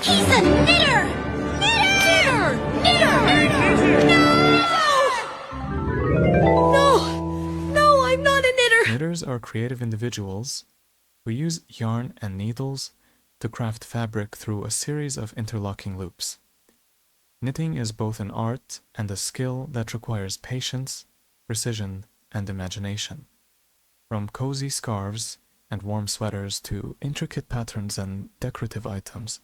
He's a knitter! Knitter! Knitter! No, I'm not a knitter! Knitters are creative individuals who use yarn and needles to craft fabric through a series of interlocking loops. Knitting is both an art and a skill that requires patience, precision, and imagination. From cozy scarves and warm sweaters to intricate patterns and decorative items,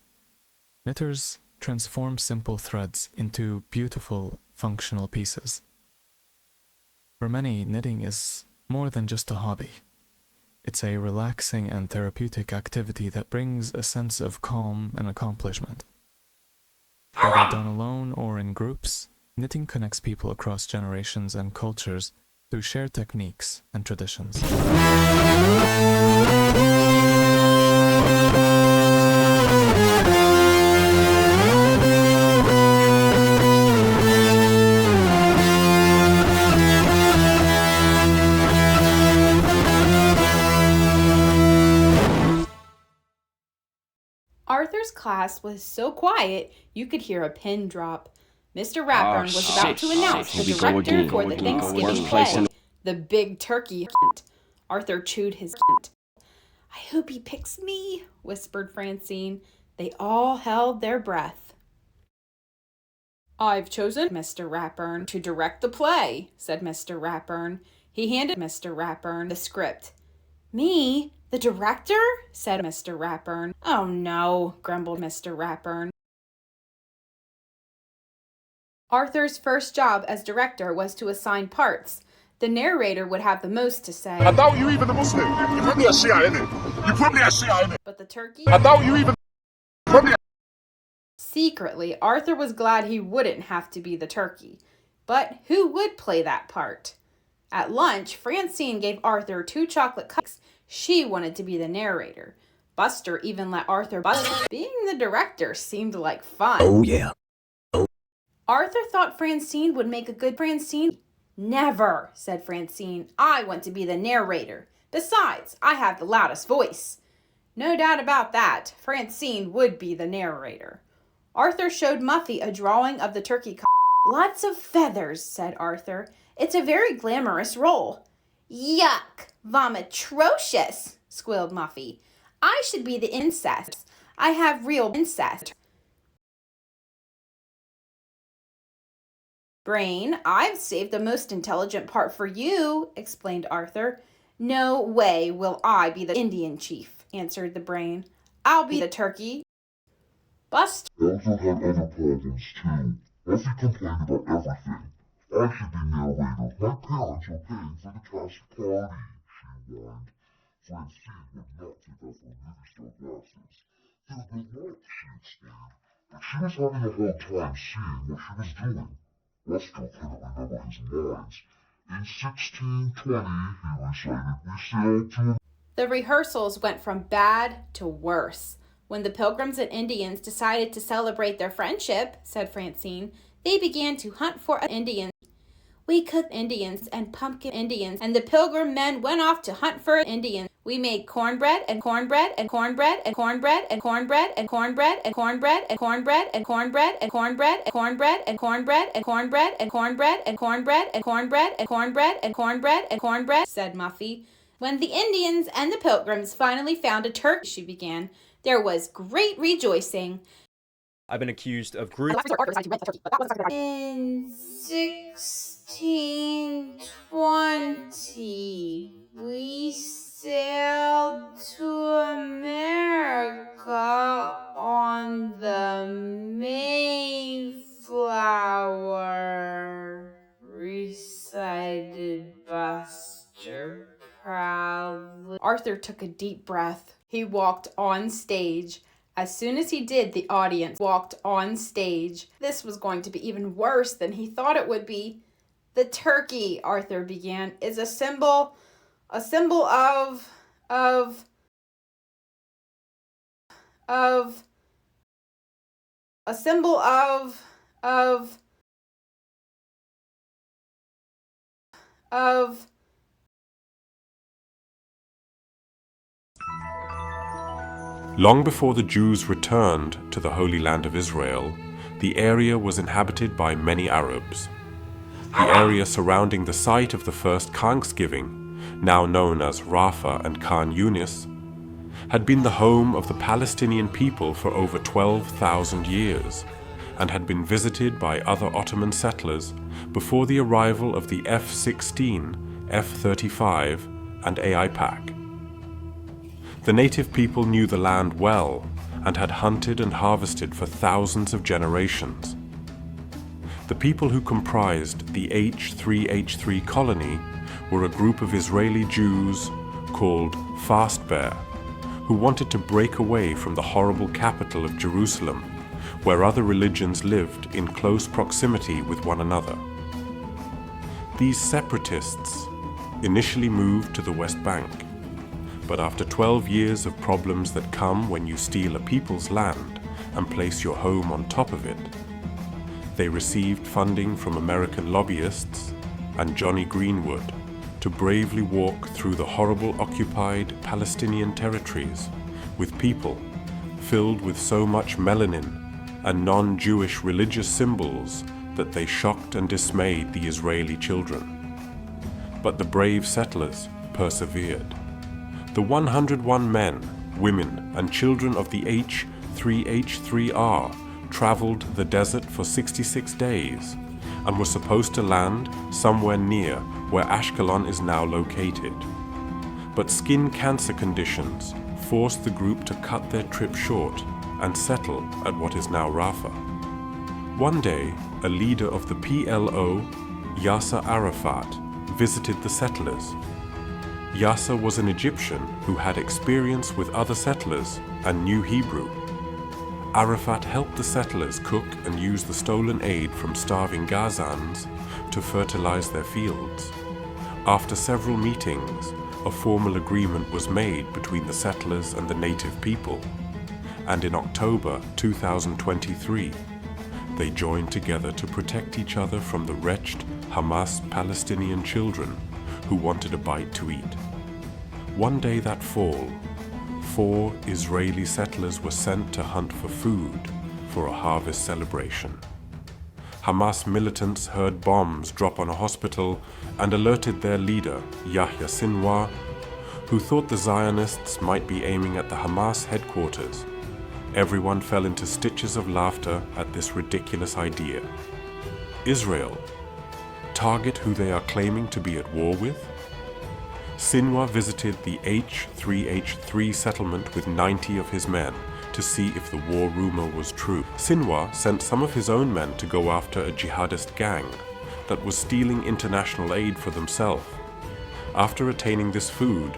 knitters transform simple threads into beautiful, functional pieces. For many, knitting is more than just a hobby. It's a relaxing and therapeutic activity that brings a sense of calm and accomplishment. Whether done alone or in groups, knitting connects people across generations and cultures through shared techniques and traditions. Arthur's class was so quiet you could hear a pin drop. Mr. Ratburn was about to announce the director for the Thanksgiving play, the Big Turkey. Arthur chewed his. I hope he picks me, whispered Francine. They all held their breath. I've chosen Mr. Ratburn to direct the play, said Mr. Ratburn. He handed Mr. Ratburn the script. Me? The director? Said Mr. Ratburn. Oh no, grumbled Mr. Ratburn. Arthur's first job as director was to assign parts. The narrator would have the most to say. I doubt you even a Muslim. You probably a Shia, innit? You probably a Shia, innit? But the turkey? I doubt you even probably. Secretly, Arthur was glad he wouldn't have to be the turkey. But who would play that part? At lunch, Francine gave Arthur 2 chocolate cupcakes. She wanted to be the narrator. Buster even let Arthur Buster. Being the director seemed like fun. Oh yeah. Arthur thought Francine would make a good Francine. Never, said Francine. I want to be the narrator. Besides, I have the loudest voice. No doubt about that, Francine would be the narrator. Arthur showed Muffy a drawing of the turkey. Lots of feathers, said Arthur. It's a very glamorous role. Yuck! Vomitrocious, squealed Muffy. I should be the incest. I have real incest. Brain, I've saved the most intelligent part for you, explained Arthur. No way will I be the Indian chief, answered the Brain. I'll be the turkey. Buster. Elsa had other problems too. Muffy complained about everything. I should be narrator. My parents are paying for the cast party, she whined. Francine would not take off her movie star glasses. They were not, she explained, but she was having a hard time seeing what she was doing. Buster couldn't remember his lines. In 1620, he recited, we sailed to... The rehearsals went from bad to worse. When the Pilgrims and Indians decided to celebrate their friendship, said Francine, they began to hunt for Indians. We cooked Indians and pumpkin Indians, and the Pilgrim men went off to hunt for Indians. We made cornbread and cornbread and cornbread and cornbread and cornbread and cornbread and cornbread and cornbread and cornbread and cornbread and cornbread and cornbread and cornbread and cornbread and cornbread and cornbread and cornbread and cornbread and cornbread, said Muffy. When the Indians and the Pilgrims finally found a turkey, she began, there was great rejoicing. I've been accused of group. In 1620, we sailed to America on the Mayflower, recited Buster proudly. Arthur took a deep breath. He walked on stage. As soon as he did, the audience walked on stage. This was going to be even worse than he thought it would be. The turkey, Arthur began, is a symbol of Long before the Jews returned to the Holy Land of Israel, the area was inhabited by many Arabs. The area surrounding the site of the first KHANKSGIVIng, now known as Rafah and Khan Yunis, had been the home of the Palestinian people for over 12,000 years and had been visited by other Ottoman settlers before the arrival of the F-16, F-35 and AIPAC. The native people knew the land well and had hunted and harvested for thousands of generations. The people who comprised the H3H3 colony were a group of Israeli Jews called Fast Bear, who wanted to break away from the horrible capital of Jerusalem, where other religions lived in close proximity with one another. These separatists initially moved to the West Bank, but after 12 years of problems that come when you steal a people's land and place your home on top of it, they received funding from American lobbyists and Johnny Greenwood to bravely walk through the horrible occupied Palestinian territories with people filled with so much melanin and non-Jewish religious symbols that they shocked and dismayed the Israeli children. But the brave settlers persevered. The 101 men, women, and children of the H3H3R traveled the desert for 66 days and were supposed to land somewhere near where Ashkelon is now located. But skin cancer conditions forced the group to cut their trip short and settle at what is now Rafah. One day, a leader of the PLO, Yasser Arafat, visited the settlers. Yasser was an Egyptian who had experience with other settlers and knew Hebrew. Arafat helped the settlers cook and use the stolen aid from starving Gazans to fertilize their fields. After several meetings, a formal agreement was made between the settlers and the native people, and in October 2023, they joined together to protect each other from the wretched Hamas Palestinian children who wanted a bite to eat. One day that fall, 4 Israeli settlers were sent to hunt for food for a harvest celebration. Hamas militants heard bombs drop on a hospital and alerted their leader, Yahya Sinwar, who thought the Zionists might be aiming at the Hamas headquarters. Everyone fell into stitches of laughter at this ridiculous idea. Israel, target who they are claiming to be at war with? Sinwar visited the H3H3 settlement with 90 of his men to see if the war rumor was true. Sinwar sent some of his own men to go after a jihadist gang that was stealing international aid for themselves. After attaining this food,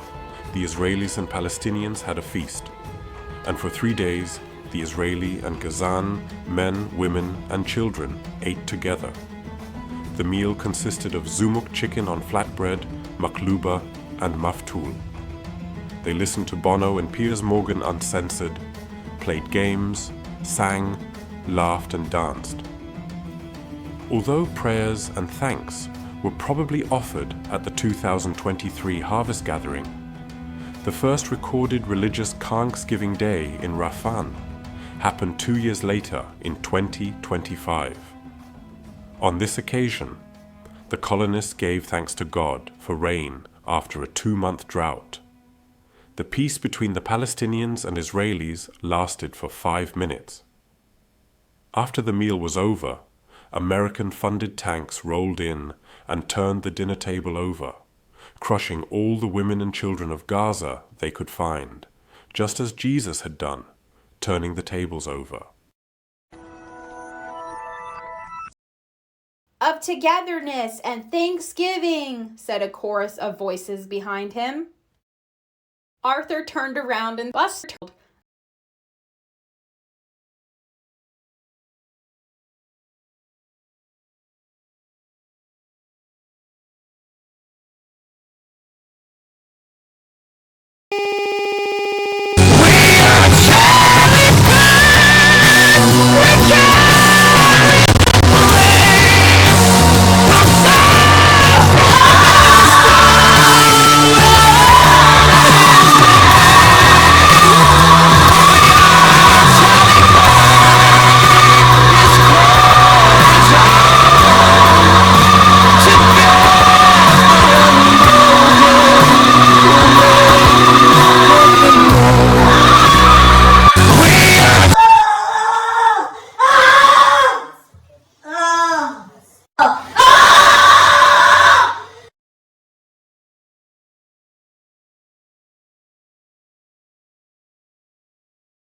the Israelis and Palestinians had a feast, and for 3 days, the Israeli and Gazan men, women, and children ate together. The meal consisted of zumuk chicken on flatbread, makluba, and maftul. They listened to Bono and Piers Morgan uncensored, played games, sang, laughed, and danced. Although prayers and thanks were probably offered at the 2023 harvest gathering, the first recorded religious KHANKSGIVING Day in Rafah happened 2 years later in 2025. On this occasion, the colonists gave thanks to God for rain after a 2-month drought. The peace between the Palestinians and Israelis lasted for 5 minutes. After the meal was over, American-funded tanks rolled in and turned the dinner table over, crushing all the women and children of Gaza they could find, just as Jesus had done, turning the tables over. Of togetherness and thanksgiving, said a chorus of voices behind him. Arthur turned around and bustled.